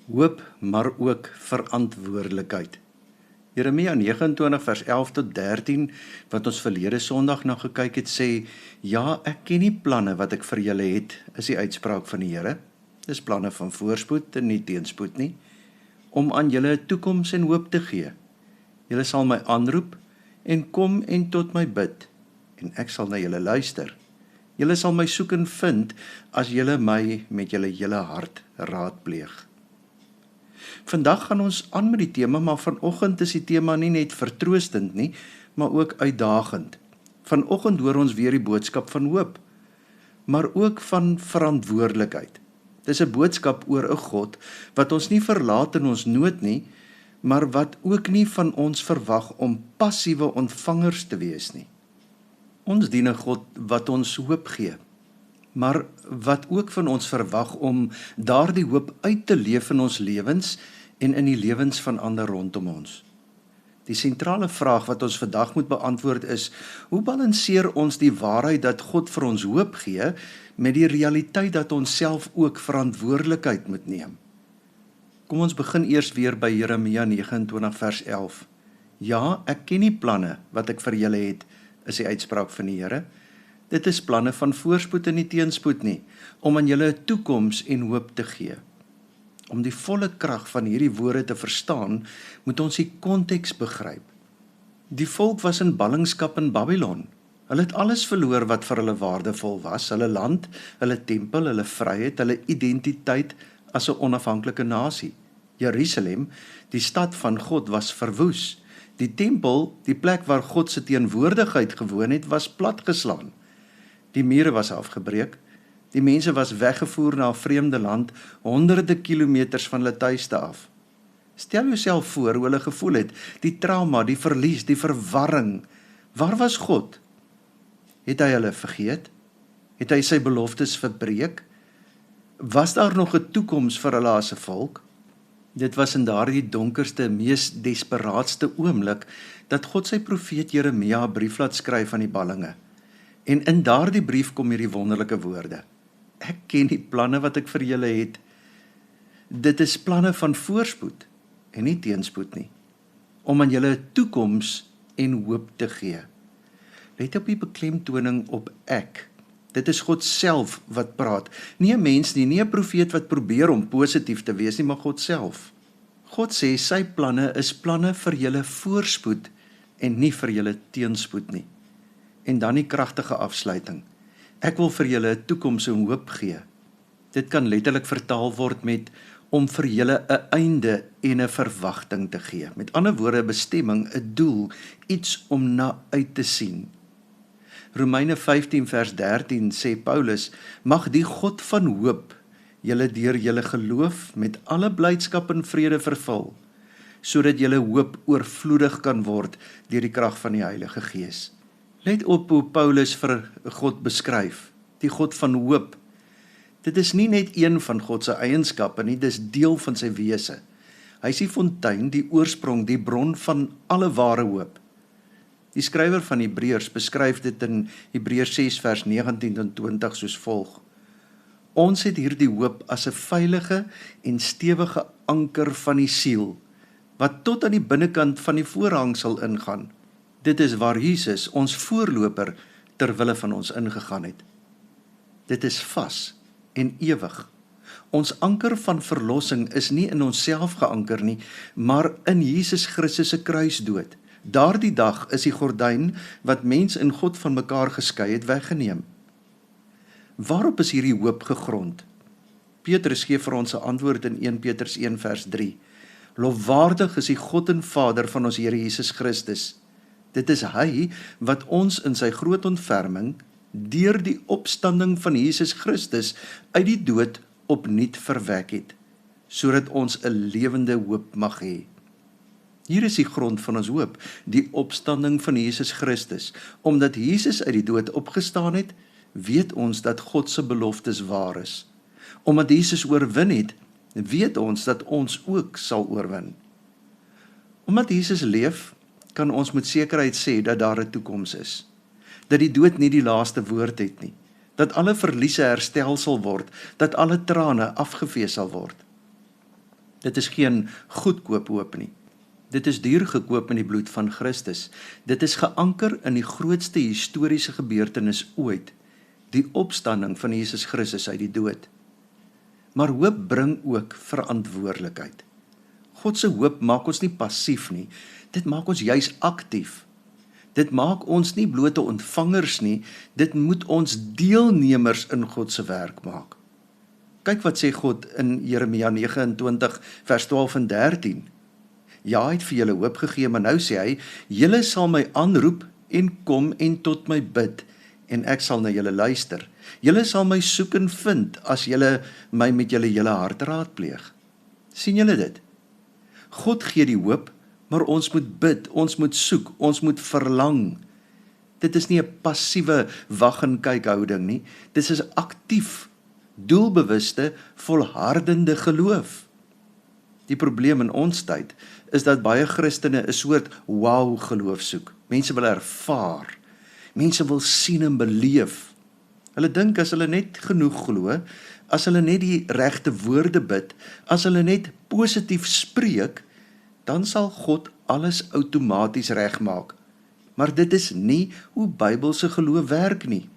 Hoop, maar ook verantwoordelikheid. Jeremia 29 vers 11 tot 13, wat ons verlede Sondag na gekyk het, sê, ja, ek ken die planne wat ek vir julle het, is die uitspraak van die Here. Dis planne van voorspoed en nie teenspoed nie, om aan julle 'n toekoms en hoop te gee. Julle sal my aanroep en kom en tot my bid, en ek sal na julle luister. Julle sal my soek en vind, as julle my met julle hele hart raadpleeg. Vandag gaan ons aan met die tema, maar vanoggend is die tema nie net vertroostend nie, maar ook uitdagend. Vanoggend hoor ons weer die boodskap van hoop, maar ook van verantwoordelikheid. Dis 'n boodskap oor 'n God wat ons nie verlaat in ons nood nie, maar wat ook nie van ons verwag om passiewe ontvangers te wees nie. Ons dien 'n God wat ons hoop gee, maar wat ook van ons verwag om daardie hoop uit te leef in ons lewens en in die lewens van ander rondom ons. Die sentrale vraag wat ons vandag moet beantwoord is, hoe balanseer ons die waarheid dat God vir ons hoop gee met die realiteit dat ons self ook verantwoordelikheid moet neem? Kom ons begin eers weer by Jeremia 29 vers 11. Ja, ek ken die planne wat ek vir julle het, is die uitspraak van die Here. Dit is planne van voorspoed en nie teenspoed nie, om aan julle 'n toekoms en hoop te gee. Om die volle krag van hierdie woorde te verstaan, moet ons die konteks begryp. Die volk was in ballingskap in Babylon. Hulle het alles verloor wat vir hulle waardevol was, hulle land, hulle tempel, hulle vryheid, hulle identiteit as 'n onafhanklike nasie. Jerusalem, die stad van God, was verwoes. Die tempel, die plek waar God se teenwoordigheid gewoon het, was platgeslaan. Die mure was afgebreek, die mense was weggevoer na 'n vreemde land, honderde kilometers van hulle tuiste af. Stel jouself voor hoe hulle gevoel het, die trauma, die verlies, die verwarring. Waar was God? Het hy hulle vergeet? Het hy sy beloftes verbreek? Was daar nog 'n toekoms vir hulle as 'n volk? Dit was in daardie donkerste, mees desperaatste oomblik dat God sy profeet Jeremia 'n brief laat skryf aan die ballinge. En in daardie brief kom hierdie wonderlike woorde. Ek ken die planne wat ek vir julle het. Dit is planne van voorspoed en nie teenspoed nie, om aan julle 'n toekoms en hoop te gee. Let op die beklemtoning op ek. Dit is God self wat praat, nie 'n mens nie, nie 'n profeet wat probeer om positief te wees nie, maar God self. God sê sy planne is planne vir julle voorspoed en nie vir julle teenspoed nie. En dan die kragtige afsluiting. Ek wil vir julle 'n toekoms en hoop gee. Dit kan letterlik vertaal word met om vir julle 'n einde en 'n verwagting te gee. Met ander woorde, 'n bestemming, 'n doel, iets om na uit te sien. Romeine 15 vers 13 sê Paulus, mag die God van hoop julle deur julle geloof met alle blydskap en vrede vervul, sodat julle hoop oorvloedig kan word deur die krag van die Heilige Gees. Let op hoe Paulus vir God beskryf, die God van hoop. Dit is nie net een van God se eienskappe nie, dis deel van sy wese. Hy is die fontein, die oorsprong, die bron van alle ware hoop. Die skrywer van Hebreërs beskryf dit in Hebreërs 6 vers 19 en 20 soos volg. Ons het hierdie hoop as 'n veilige en stewige anker van die siel, wat tot aan die binnekant van die voorhang sal ingaan. Dit is waar Jesus, ons voorloper, ter wille van ons ingegaan het. Dit is vas en ewig. Ons anker van verlossing is nie in onsself geanker nie, maar in Jesus Christus se kruisdood. Daardie dag is die gordyn wat mens en God van mekaar geskei het, weggeneem. Waarop is hierdie hoop gegrond? Petrus gee vir ons 'n antwoord in 1 Petrus 1 vers 3. Lofwaardig is die God en Vader van ons Here Jesus Christus. Dit is hy wat ons in sy groot ontferming deur die opstanding van Jesus Christus uit die dood opnuut verwek het, sodat ons 'n lewende hoop mag hê. Hier is die grond van ons hoop, die opstanding van Jesus Christus. Omdat Jesus uit die dood opgestaan het, weet ons dat God se beloftes waar is. Omdat Jesus oorwin het, weet ons dat ons ook sal oorwin. Omdat Jesus leef, kan ons met sekerheid sê dat daar 'n toekoms is. Dat die dood nie die laaste woord het nie. Dat alle verliese herstel sal word, dat alle trane afgevee sal word. Dit is geen goedkoop hoop nie. Dit is duur gekoop in die bloed van Christus. Dit is geanker in die grootste historiese gebeurtenis ooit, die opstanding van Jesus Christus uit die dood. Maar hoop bring ook verantwoordelikheid. God se hoop maak ons nie passief nie, dit maak ons juis aktief. Dit maak ons nie blote ontvangers nie, dit moet ons deelnemers in God se werk maak. Kyk wat sê God in Jeremia 29 vers 12 en 13. Ja, hy het vir julle hoop gegee, maar nou sê hy, julle sal my aanroep en kom en tot my bid, en ek sal na julle luister. Julle sal my soek en vind, as julle my met julle hele hart raadpleeg. Sien julle dit? God gee die hoop, maar ons moet bid, ons moet soek, ons moet verlang. Dit is nie 'n passiewe wag en kyk houding nie, dit is aktief, doelbewuste, volhardende geloof. Die probleem in ons tyd is dat baie Christene 'n soort wow geloof soek. Mense wil ervaar, mense wil sien en beleef. Hulle dink as hulle net genoeg glo, as hulle net die regte woorde bid, as hulle net positief spreek, dan sal God alles outomaties regmaak. Maar dit is nie hoe Bybelse geloof werk nie.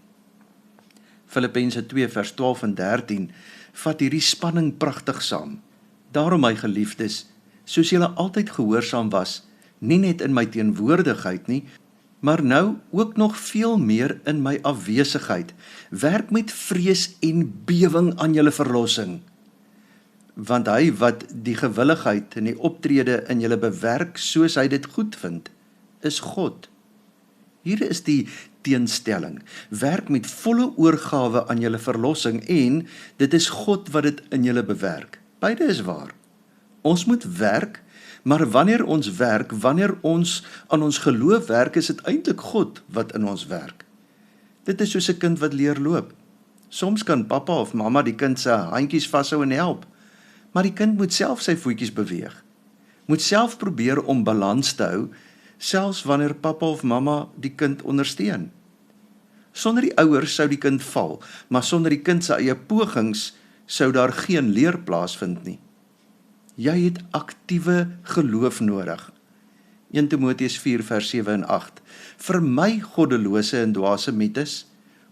Filippense 2 vers 12 en 13 vat hierdie spanning pragtig saam. Daarom my geliefdes, soos julle altyd gehoorsaam was, nie net in my teenwoordigheid nie, maar nou ook nog veel meer in my afwesigheid, werk met vrees en bewing aan julle verlossing. Want hy wat die gewilligheid en die optrede in julle bewerk soos hy dit goed vind, is God. Hier is die teenstelling. Werk met volle oorgawe aan julle verlossing en dit is God wat dit in julle bewerk. Beide is waar. Ons moet werk, maar wanneer ons werk, wanneer ons aan ons geloof werk, is dit eintlik God wat in ons werk. Dit is soos 'n kind wat leer loop. Soms kan pappa of mamma die kind se handjies vashou en help, maar die kind moet self sy voetjies beweeg. Moet self probeer om balans te hou, selfs wanneer pappa of mamma die kind ondersteun. Sonder die ouers sou die kind val, maar sonder die kind se eie pogings sou daar geen leer plaasvind nie. Jy het aktiewe geloof nodig. 1 Timoteus 4 vers 7 en 8. Vermy goddelose en dwaase metes.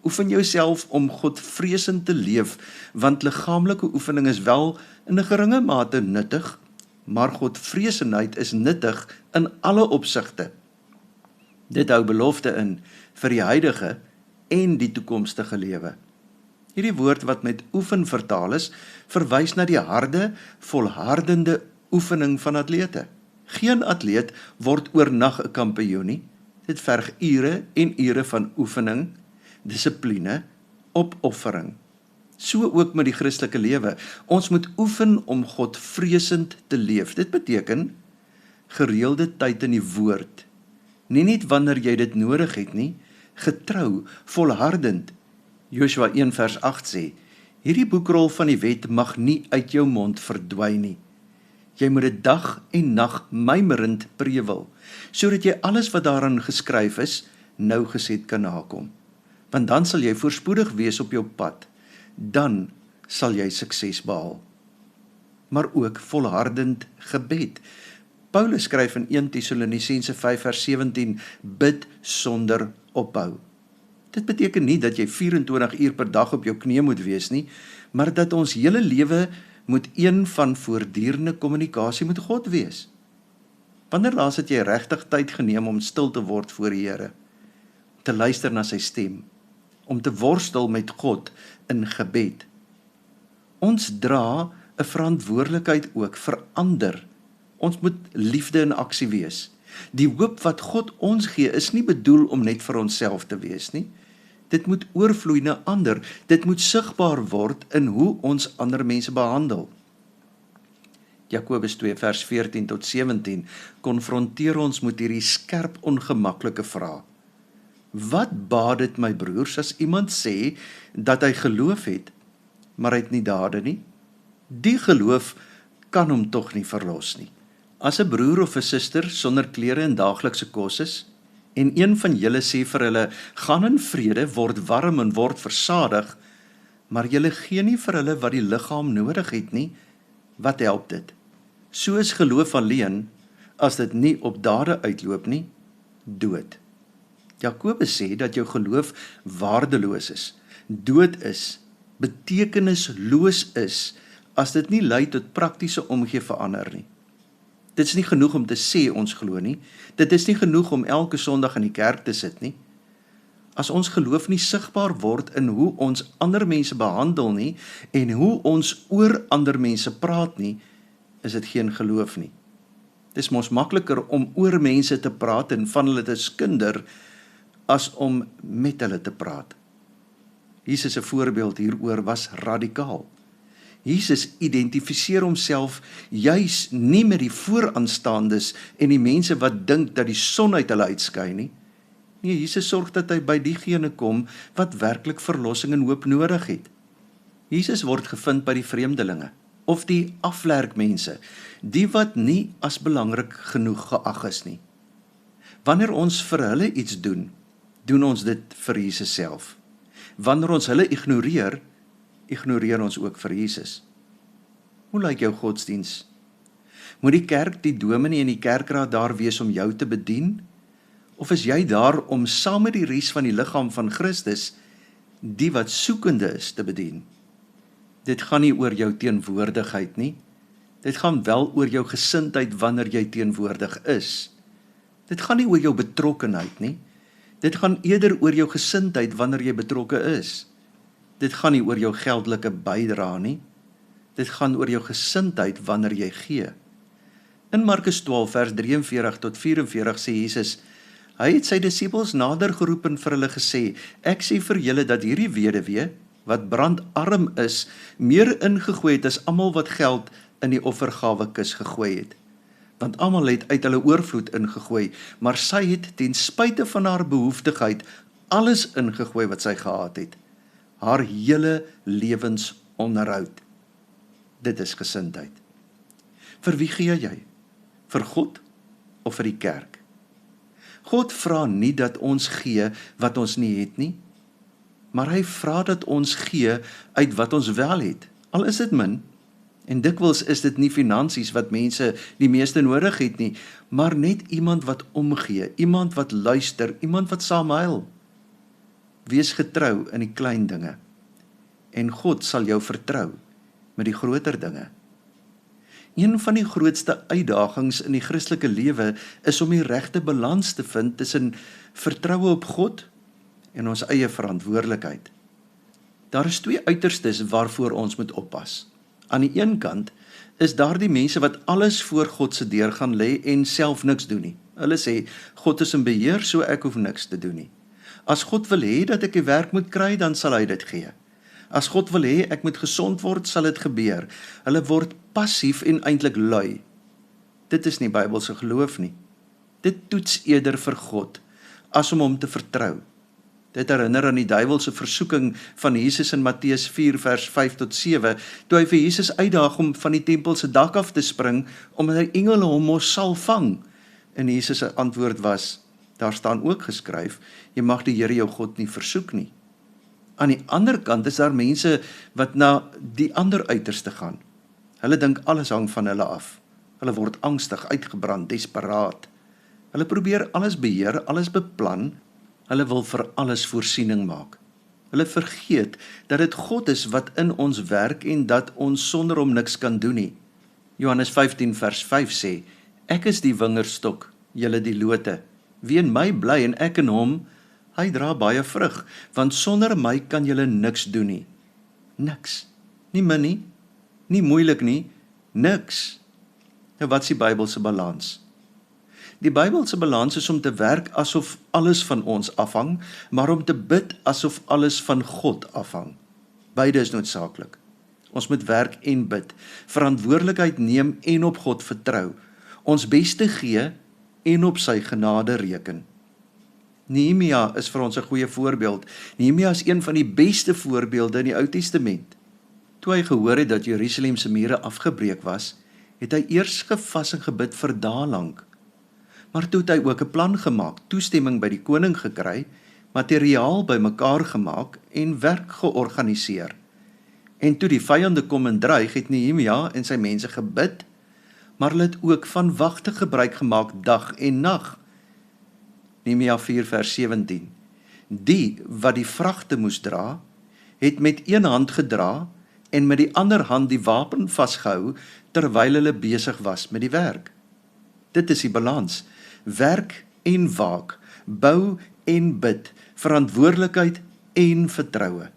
Oefen jouself om Godvreesend te leef, want liggaamlike oefening is wel in 'n geringe mate nuttig, maar Godvreesendheid is nuttig in alle opsigte. Dit hou belofte in vir die huidige en die toekomstige lewe. Hierdie woord wat met oefen vertaal is, verwys na die harde, volhardende oefening van atlete. Geen atleet word oornag 'n kampioen nie. Dit verg ure en ure van oefening, dissipline, opoffering. So ook met die Christelike lewe. Ons moet oefen om Godvreesend te leef. Dit beteken gereelde tyd in die woord. Nie net wanneer jy dit nodig het nie, getrou, volhardend. Joshua 1 vers 8 sê, hierdie boekrol van die wet mag nie uit jou mond verdwyn nie. Jy moet dit dag en nag mymerend prewel, sodat jy alles wat daarin geskryf is, nougeset kan nakom. Want dan sal jy voorspoedig wees op jou pad, dan sal jy sukses behaal. Maar ook volhardend gebed. Paulus skryf in 1 Tessalonisense 5 vers 17, bid sonder ophou. Dit beteken nie dat jy 24 uur per dag op jou knie moet wees nie, maar dat ons hele lewe moet een van voortdurende kommunikasie met God wees. Wanneer laas het jy regtig tyd geneem om stil te word voor die Here, te luister na sy stem, om te worstel met God in gebed? Ons dra 'n verantwoordelikheid ook vir ander. Ons moet liefde in aksie wees. Die hoop wat God ons gee is nie bedoel om net vir onsself te wees nie. Dit moet oorvloei na ander. Dit moet sigbaar word in hoe ons ander mense behandel. Jakobus 2 vers 14 tot 17 konfronteer ons met hierdie skerp ongemaklike vraag. Wat baat dit my broers as iemand sê dat hy geloof het, maar hy het nie dade nie? Die geloof kan hom tog nie verlos nie. As 'n broer of 'n suster sonder klere en daaglikse kos is, en een van julle sê vir hulle, gaan in vrede, word warm en word versadig, maar julle gee nie vir hulle wat die liggaam nodig het nie, wat help dit? So is geloof alleen, as dit nie op dade uitloop nie, dood. Jakobus sê dat jou geloof waardeloos is, dood is, betekenisloos is, as dit nie lei tot praktiese omgee vir ander nie. Dit is nie genoeg om te sê ons glo nie, dit is nie genoeg om elke Sondag in die kerk te sit nie. As ons geloof nie sigbaar word in hoe ons ander mense behandel nie, en hoe ons oor ander mense praat nie, is dit geen geloof nie. Dit is mos makliker om oor mense te praat en van hulle te skinder, as om met hulle te praat. Jesus se voorbeeld hieroor was radikaal. Jesus identifiseer homself juis nie met die vooraanstaandes en die mense wat dink dat die son uit hulle uitskyn nie. Nee, Jesus sorg dat hy by diegene kom wat werklik verlossing en hoop nodig het. Jesus word gevind by die vreemdelinge, of die aflerkmense, die wat nie as belangrik genoeg geag is nie. Wanneer ons vir hulle iets doen, doen ons dit vir Jesus self. Wanneer ons hulle ignoreer, ignoreer ons ook vir Jesus. Hoe lyk jou godsdiens? Moet die kerk, die dominee en die kerkraad daar wees om jou te bedien? Of is jy daar om saam met die res van die liggaam van Christus, die wat soekende is, te bedien? Dit gaan nie oor jou teenwoordigheid nie. Dit gaan wel oor jou gesindheid wanneer jy teenwoordig is. Dit gaan nie oor jou betrokkenheid nie. Dit gaan eerder oor jou gesindheid wanneer jy betrokke is. Dit gaan nie oor jou geldelike bydrae nie. Dit gaan oor jou gesindheid wanneer jy gee. In Markus 12 vers 43 tot 44 sê Jesus, hy het sy disippels nader geroep en vir hulle gesê, ek sê vir julle dat hierdie weduwee, wat brandarm is, meer ingegooi het as almal wat geld in die offergawekis gegooi het. Want almal het uit hulle oorvloed ingegooi, maar sy het ten spyte van haar behoeftigheid alles ingegooi wat sy gehad het. Haar hele lewensonderhoud. Dit is gesindheid. Vir wie gee jy? Vir God of vir die kerk? God vra nie dat ons gee wat ons nie het nie, maar hy vra dat ons gee uit wat ons wel het, al is dit min. En dikwels is dit nie finansies wat mense die meeste nodig het nie, maar net iemand wat omgee, iemand wat luister, iemand wat saam huil. Wees getrou in die klein dinge, en God sal jou vertrou met die groter dinge. Een van die grootste uitdagings in die Christelike lewe is om die regte balans te vind tussen vertroue op God en ons eie verantwoordelikheid. Daar is twee uiterstes waarvoor ons moet oppas. Aan die een kant is daar die mense wat alles voor God se deur gaan lê en self niks doen nie. Hulle sê, God is in beheer, so ek hoef niks te doen nie. As God wil hê dat ek die werk moet kry, dan sal hy dit gee. As God wil hê ek moet gesond word, sal dit gebeur. Hulle word passief en eintlik lui. Dit is nie Bybelse geloof nie. Dit toets eerder vir God, as om hom te vertrou. Dit herinner aan die duiwelse versoeking van Jesus in Matteus 4 vers 5 tot 7, toe hy vir Jesus uitdaag om van die tempel se dak af te spring, omdat die engele hom mos sal vang. En Jesus se antwoord was, daar staan ook geskryf, jy mag die Here jou God nie versoek nie. Aan die ander kant is daar mense wat na die ander uiterste gaan. Hulle dink alles hang van hulle af. Hulle word angstig, uitgebrand, desperaat. Hulle probeer alles beheer, alles beplan. Hulle wil vir alles voorsiening maak. Hulle vergeet dat dit God is wat in ons werk en dat ons sonder hom niks kan doen nie. Johannes 15 vers 5 sê, ek is die wingerdstok, julle die lote. Wie in my bly en ek in hom, hy dra baie vrug, want sonder my kan julle niks doen nie. Niks. Nie min nie, nie moeilik nie, niks. Nou wat is die Bybelse balans? Die Bybelse balans is om te werk asof alles van ons afhang, maar om te bid asof alles van God afhang. Beide is noodsaaklik. Ons moet werk en bid, verantwoordelikheid neem en op God vertrou, ons beste gee en op sy genade reken. Nehemia is vir ons 'n goeie voorbeeld. Nehemia is een van die beste voorbeelde in die Ou Testament. Toe hy gehoor het dat Jerusalem se mure afgebreek was, het hy eers gevas en gebid vir dae lank. Maar toe het hy ook 'n plan gemaak, toestemming by die koning gekry, materiaal bymekaar gemaak en werk georganiseer. En toe die vyande kom en dreig, het Nehemia en sy mense gebid, maar hulle het ook van wagte gebruik gemaak dag en nag. Nehemia 4 vers 17. Die wat die vragte moes dra, het met een hand gedra en met die ander hand die wapen vasgehou terwyl hulle besig was met die werk. Dit is die balans. Werk en waak, bou en bid, verantwoordelikheid en vertroue.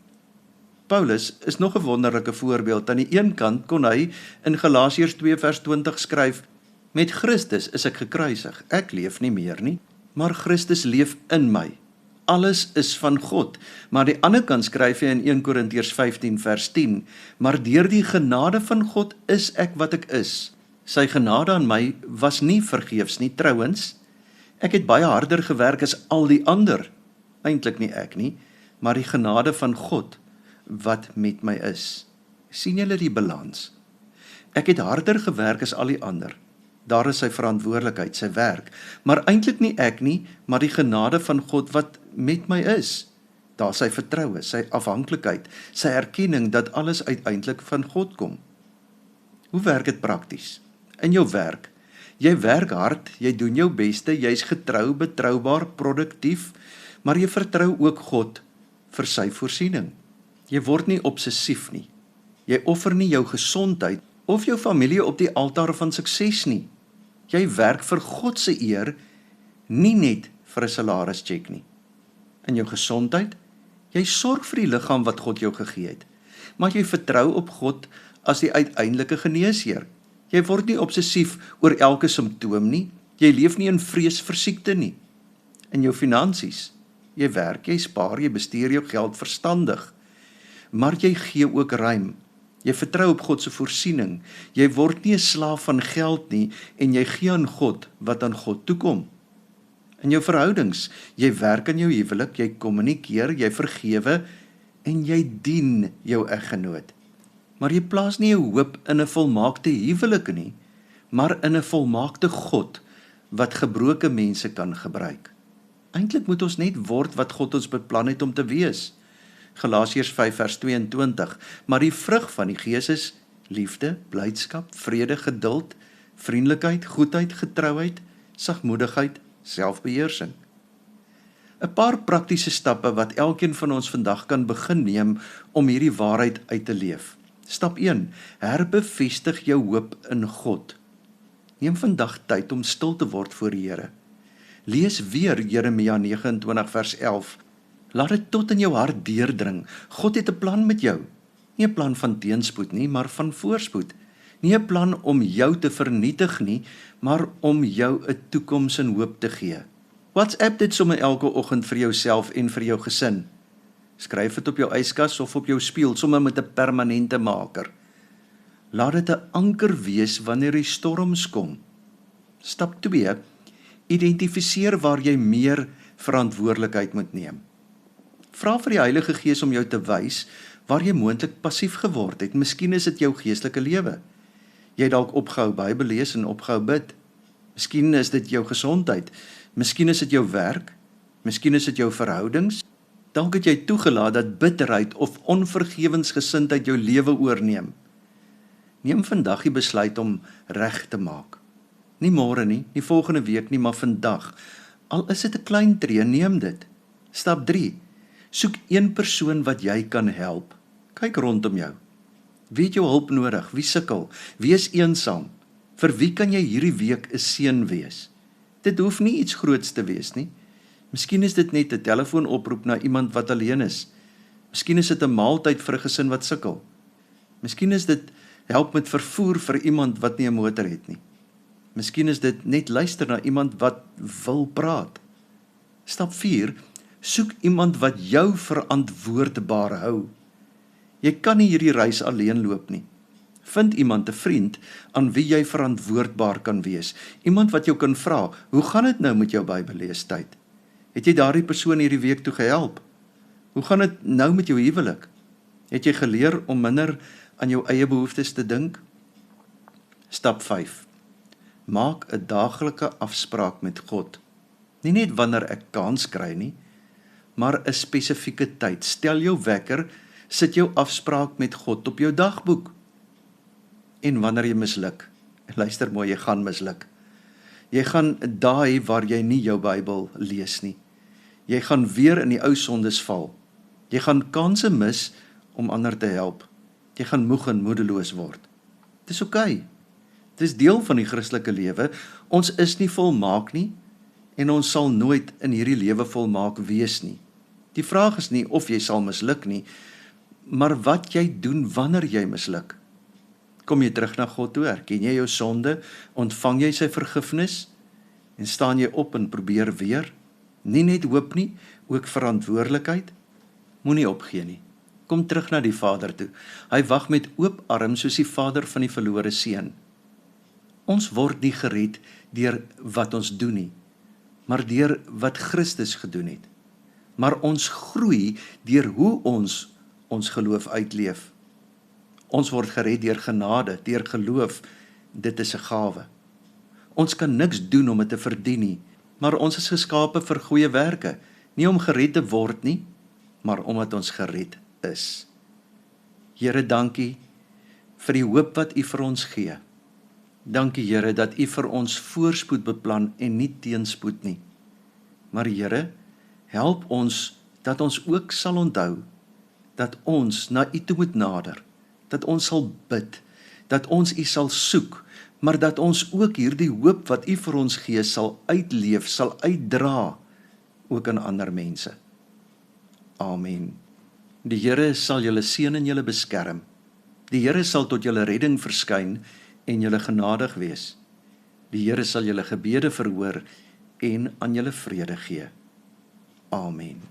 Paulus is nog 'n wonderlike voorbeeld. Aan die een kant kon hy in Galasiërs 2 vers 20 skryf, met Christus is ek gekruisig, ek leef nie meer nie, maar Christus leef in my. Alles is van God, maar aan die ander kant skryf hy in 1 Korintiërs 15 vers 10, maar deur die genade van God is ek wat ek is. Sy genade aan my was nie vergeefs nie, trouwens, ek het baie harder gewerk as al die ander, eintlik nie ek nie, maar die genade van God wat met my is. Sien julle die balans? Ek het harder gewerk as al die ander. Daar is sy verantwoordelikheid, sy werk, maar eintlik nie ek nie, maar die genade van God wat met my is. Daar sy vertroue, sy afhanklikheid, sy erkenning dat alles uiteindelik van God kom. Hoe werk dit prakties? In jou werk. Jy werk hard, jy doen jou beste, jy's getrou, betroubaar, produktief, maar jy vertrou ook God vir sy voorsiening. Jy word nie obsessief nie. Jy offer nie jou gesondheid of jou familie op die altaar van sukses nie. Jy werk vir God se eer, nie net vir 'n salarischeck nie. In jou gesondheid, jy sorg vir die liggaam wat God jou gegee het, maar jy vertrou op God as die uiteindelike geneesheer. Jy word nie obsessief oor elke simptoom nie, jy leef nie in vrees vir siekte nie. In jou finansies, jy werk, jy spaar, jy bestuur jou geld verstandig, maar jy gee ook ruim. Jy vertrou op God se voorsiening, jy word nie 'n slaaf van geld nie en jy gee aan God wat aan God toekom. In jou verhoudings, jy werk aan jou huwelik, jy kommunikeer, jy vergewe en jy dien jou eggenoot. Maar jy plaas nie jou hoop in 'n volmaakte huwelik nie, maar in 'n volmaakte God wat gebroke mense kan gebruik. Eintlik moet ons net word wat God ons beplan het om te wees. Galasiërs 5 vers 22, maar die vrug van die Gees is liefde, blydskap, vrede, geduld, vriendelikheid, goedheid, getrouheid, sagmoedigheid, selfbeheersing. 'n Paar praktiese stappe wat elkeen van ons vandag kan begin neem om hierdie waarheid uit te leef. Stap 1, herbevestig jou hoop in God. Neem vandag tyd om stil te word voor die Here. Lees weer Jeremia 29 vers 11. Laat dit tot in jou hart deurdring. God het 'n plan met jou. Nie 'n plan van teenspoed nie, maar van voorspoed. Nie 'n plan om jou te vernietig nie, maar om jou 'n toekoms en hoop te gee. WhatsApp dit sommer elke oggend vir jouself en vir jou gesin. Skryf dit op jou yskas of op jou spieël, sommer met 'n permanente maker. Laat dit 'n anker wees wanneer die storms kom. Stap 2. Identifiseer waar jy meer verantwoordelikheid moet neem. Vra vir die Heilige Gees om jou te wys waar jy moontlik passief geword het. Miskien is dit jou geestelike lewe. Jy dalk opgehou Bybel lees en opgehou bid. Miskien is dit jou gesondheid. Miskien is dit jou werk. Miskien is dit jou verhoudings. Dalk het jy toegelaat dat bitterheid of onvergewensgesindheid jou lewe oorneem. Neem vandag die besluit om reg te maak. Nie môre nie, nie volgende week nie, maar vandag. Al is dit 'n klein tree, neem dit. Stap 3. Soek een persoon wat jy kan help. Kyk rondom jou. Wie het jou hulp nodig? Wie sukkel? Wie is eensaam? Vir wie kan jy hierdie week 'n seën wees? Dit hoef nie iets groots te wees nie. Miskien is dit net 'n telefoonoproep na iemand wat alleen is. Miskien is dit 'n maaltyd vir 'n gesin wat sukkel. Miskien is dit help met vervoer vir iemand wat nie 'n motor het nie. Miskien is dit net luister na iemand wat wil praat. Stap 4. Soek iemand wat jou verantwoordbaar hou. Jy kan nie hierdie reis alleen loop nie. Vind iemand, 'n vriend, aan wie jy verantwoordbaar kan wees. Iemand wat jou kan vra, hoe gaan dit nou met jou Bybelleestyd? Het jy daardie persoon hierdie week toe gehelp? Hoe gaan dit nou met jou huwelik? Het jy geleer om minder aan jou eie behoeftes te dink? Stap 5. Maak 'n daaglikse afspraak met God. Nie net wanneer ek kans kry nie, maar 'n spesifieke tyd. Stel jou wekker, sit jou afspraak met God op jou dagboek. En wanneer jy misluk, En luister mooi, jy gaan misluk. Jy gaan daai waar jy nie jou Bybel lees nie. Jy gaan weer in die ou sondes val. Jy gaan kanse mis om ander te help. Jy gaan moeg en moedeloos word. Dis oukei. Dis deel van die Christelike lewe. Ons is nie volmaak nie en ons sal nooit in hierdie lewe volmaak wees nie. Die vraag is nie of jy sal misluk nie, maar wat jy doen wanneer jy misluk. Kom jy terug na God toe, erken jy jou sonde, ontvang jy sy vergifnis en staan jy op en probeer weer? Nie net hoop nie, ook verantwoordelikheid. Moenie opgee nie. Kom terug na die Vader toe. Hy wag met oop arms soos die vader van die verlore seun. Ons word nie gered deur wat ons doen nie, maar deur wat Christus gedoen het. Maar ons groei deur hoe ons geloof uitleef. Ons word gered deur genade, deur geloof. Dit is 'n gawe. Ons kan niks doen om dit te verdien nie, maar ons is geskape vir goeie werke, nie om gered te word nie, maar omdat ons gered is. Here, dankie vir die hoop wat U vir ons gee. Dankie Here dat U vir ons voorspoed beplan en nie teenspoed nie. Maar Here, help ons dat ons ook sal onthou dat ons na U toe moet nader, dat ons sal bid, dat ons U sal soek, maar dat ons ook hierdie hoop wat U vir ons gee sal uitleef, sal uitdra, ook aan ander mense. Amen. Die Here sal julle seën en julle beskerm. Die Here sal tot julle redding verskyn en julle genadig wees. Die Here sal julle gebede verhoor en aan julle vrede gee. Amen.